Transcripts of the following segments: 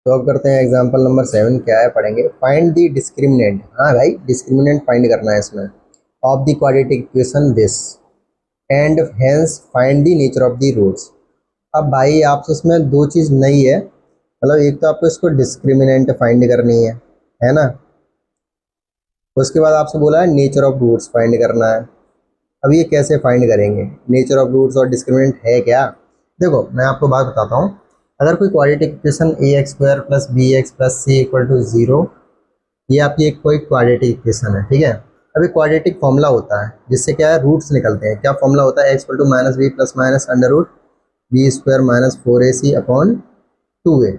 तो अब करते हैं एग्जांपल नंबर 7। क्या है पढ़ेंगे, फाइंड द डिस्क्रिमिनेंट। हाँ भाई, डिस्क्रिमिनेंट फाइंड करना है इसमें, of the quadratic equation this, and hence find the nature of the roots. अब भाई आपसे इसमें दो चीज़ नई है, मतलब एक तो आपको इसको डिस्क्रिमिनेंट फाइंड करनी है ना। उसके बाद आपसे बोला है नेचर ऑफ रूट्स फाइंड करना है। अब ये कैसे फाइंड करेंगे, नेचर ऑफ रूट्स और डिस्क्रिमिनेंट है क्या। देखो मैं आपको बात बताता हूँ। अगर कोई quadratic equation a x square plus B x plus C equal to zero, ये आपकी एक कोई क्वाड्रेटिक इक्वेशन है, ठीक है। अभी क्वाड्रेटिक फॉर्मूला होता है जिससे क्या है, रूट्स निकलते हैं। क्या फॉर्मूला होता है, x equal to minus b plus minus under root b square minus 4ac upon 2a,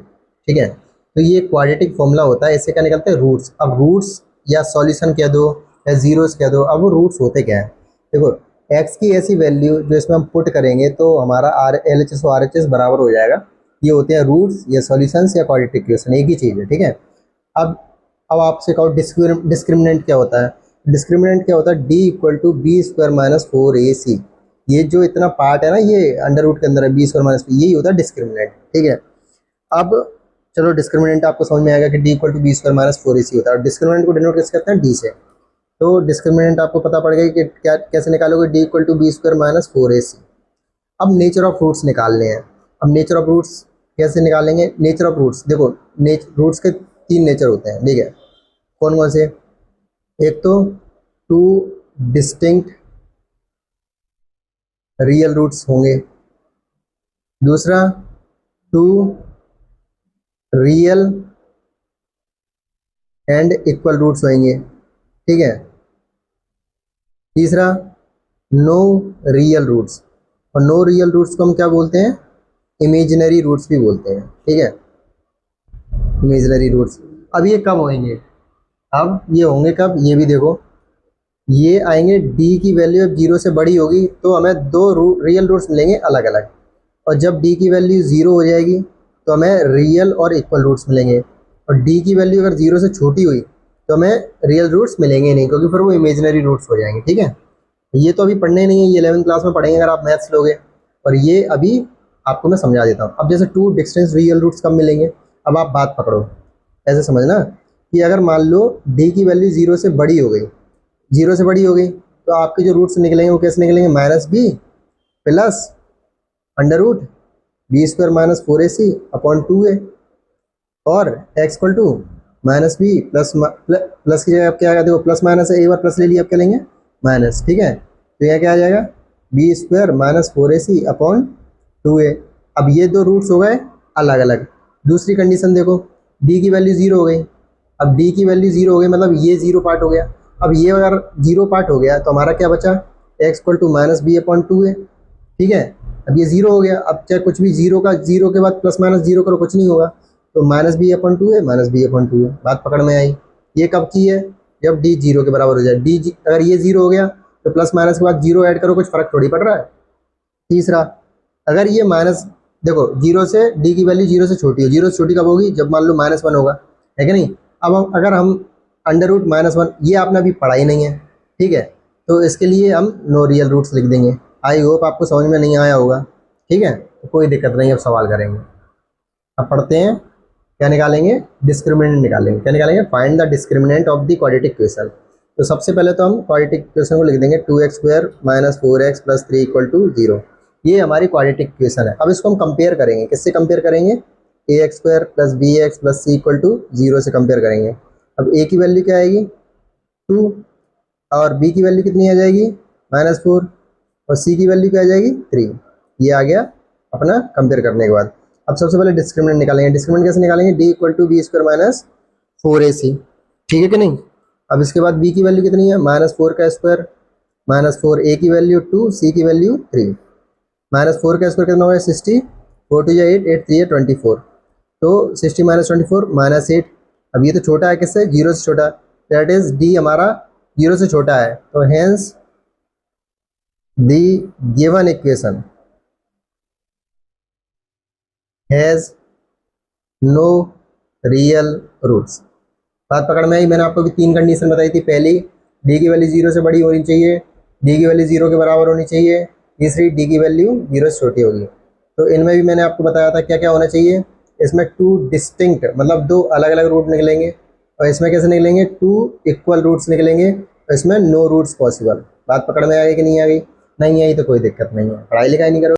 ठीक है। तो ये क्वाड्रेटिक फॉर्मूला होता है, इससे क्या निकलते हैं, रूट्स। अब रूट्स या सॉल्यूशन कह दो या जीरोस कह दो, अब वो रूट्स होते क्या है। देखो एक्स की ऐसी वैल्यू जो इसमें हम पुट करेंगे तो हमारा आर एल एच एस और आर एच एस बराबर हो जाएगा। ये होते हैं रूट्स या सॉल्यूशंस या क्वाड्रेटिक इक्वेशन, एक ही चीज़ है, ठीक है। अब अब आपसे कहो डिस्क्रिमिनेंट क्या होता है। डिस्क्रिमिनेंट क्या होता है, D equal to b square minus 4ac। ये जो इतना पार्ट है ना, ये अंडर रूट के अंदर है, बी स्क्वायर माइनस, यही होता है डिस्क्रिमिनेंट, ठीक है। अब चलो डिस्क्रिमिनेंट आपको समझ में आएगा कि D equal to b square minus 4ac होता है, और डिस्क्रिमिनेंट को डिनोट कैसे करते हैं, डी से। तो डिस्क्रिमिनेंट आपको पता पड़ गया कि क्या कैसे निकालोगे, D equal to b square minus 4ac। अब नेचर ऑफ रूट्स निकालने हैं। अब नेचर ऑफ रूट्स कैसे निकालेंगे, नेचर ऑफ रूट्स देखो, रूट्स के तीन नेचर होते हैं, ठीक है। कौन कौन से, एक तो टू डिस्टिंक्ट रियल रूट्स होंगे, दूसरा two real and equal roots होंगे, ठीक है। तीसरा नो रियल रूट्स, और नो रियल रूट्स को हम क्या बोलते हैं, इमेजिनरी रूट्स भी बोलते हैं, ठीक है, इमेजिनरी रूट्स। अब ये कब होंगे, अब ये होंगे कब, ये भी देखो, ये आएंगे डी की वैल्यू अब जीरो से बड़ी होगी तो हमें दो रियल रूट्स मिलेंगे अलग अलग, और जब डी की वैल्यू ज़ीरो हो जाएगी तो हमें रियल और इक्वल रूट्स मिलेंगे, और डी की वैल्यू अगर जीरो से छोटी हुई तो हमें रियल रूट्स मिलेंगे नहीं, क्योंकि फिर वो इमेजिनरी रूट्स हो जाएंगे, ठीक है। ये तो अभी पढ़ने नहीं है, ये 11th क्लास में पढ़ेंगे अगर आप मैथ्स लोगे, और ये अभी आपको मैं समझा देता हूँ। अब जैसे टू डिस्टेंस रियल रूट्स कब मिलेंगे, अब आप बात पकड़ो, ऐसे समझना कि अगर मान लो डी की वैल्यू जीरो से बड़ी हो गई, जीरो से बड़ी हो गई, तो आपके जो रूट्स निकलेंगे वो कैसे निकलेंगे, minus b plus under root b square minus 4ac upon 2a, और x equal to minus b plus plus की जगह आप क्या देखो, प्लस माइनस है, एक बार प्लस ले लिया, आप क्या लेंगे, माइनस, ठीक है। तो यह क्या आ जाएगा, B square minus 4ac upon 2a। अब ये दो रूट्स हो गए अलग अलग। दूसरी कंडीशन देखो, डी की वैल्यू जीरो हो गई, अब डी की वैल्यू जीरो हो गई मतलब ये जीरो पार्ट हो गया। अब ये अगर जीरो पार्ट हो गया तो हमारा क्या बचा, x equal to minus b upon 2a, ठीक है। अब ये जीरो हो गया, अब चाहे कुछ भी जीरो का जीरो के बाद प्लस माइनस जीरो करो कुछ नहीं होगा, तो minus b upon 2a minus b upon 2a, बात पकड़ में आई। ये कब की है, जब डी जीरो के बराबर हो जाए, अगर ये जीरो हो गया तो प्लस माइनस के बाद जीरो ऐड करो, कुछ फर्क थोड़ी पड़ रहा है। तीसरा, अगर ये माइनस, देखो जीरो से डी की वैल्यू जीरो से छोटी हो, जीरो से छोटी कब होगी, जब मान लो -1 होगा, है कि नहीं। अब अगर हम अंडर रूट -1, ये आपने अभी पढ़ा ही नहीं है, ठीक है, तो इसके लिए हम नो रियल रूट्स लिख देंगे। आई होप आपको समझ में नहीं आया होगा, ठीक है, तो कोई दिक्कत नहीं, अब सवाल करेंगे। अब पढ़ते हैं, क्या निकालेंगे, डिस्क्रिमिनेंट निकालेंगे। क्या निकालेंगे, find the discriminant of the quadratic equation. तो सबसे पहले तो हम क्वाड्रेटिक इक्वेशन को लिख देंगे 2x square minus 4x plus 3 equal to 0। ये हमारी क्वाड्रेटिक इक्वेशन है। अब इसको हम कंपेयर करेंगे, किससे कंपेयर करेंगे, A x square plus B x plus C equal to 0 से कंपेयर करेंगे। अब ए की वैल्यू क्या आएगी, 2, और बी की वैल्यू कितनी आ जाएगी, -4, और सी की वैल्यू क्या आ जाएगी, 3। ये आ गया अपना कंपेयर करने के बाद। अब सबसे पहले डिस्क्रिमिनेंट निकालेंगे। डिस्क्रिमिनेंट कैसे निकालेंगे, D equal to b square minus 4ac, ठीक है कि नहीं। अब इसके बाद बी की वैल्यू कितनी है, -4 का स्क्वायर माइनस 4, ए की वैल्यू 2, सी की वैल्यू 3। -4 का स्क्वायर कितना होगा, 60, 4 टू 8, 8 3 24, तो 60 माइनस 24 -8। अब ये तो छोटा है किससे, जीरो से छोटा, दैट इज डी हमारा जीरो से छोटा है, तो hence the given equation has no real roots. बात पकड़ में आई। मैंने आपको भी तीन कंडीशन बताई थी, पहली डी की वैल्यू जीरो से बड़ी होनी चाहिए, डी की वैल्यू जीरो के बराबर होनी चाहिए, तीसरी डी की वैल्यू जीरो से छोटी होगी। तो इनमें भी मैंने आपको बताया था क्या क्या होना चाहिए, इसमें टू डिस्टिंक्ट मतलब दो अलग अलग रूट निकलेंगे, और इसमें कैसे निकलेंगे, टू इक्वल रूट्स निकलेंगे, और इसमें नो रूट्स पॉसिबल। बात पकड़ में आ गई कि नहीं आ गई? नहीं आई तो कोई दिक्कत नहीं है, पढ़ाई लिखाई नहीं करो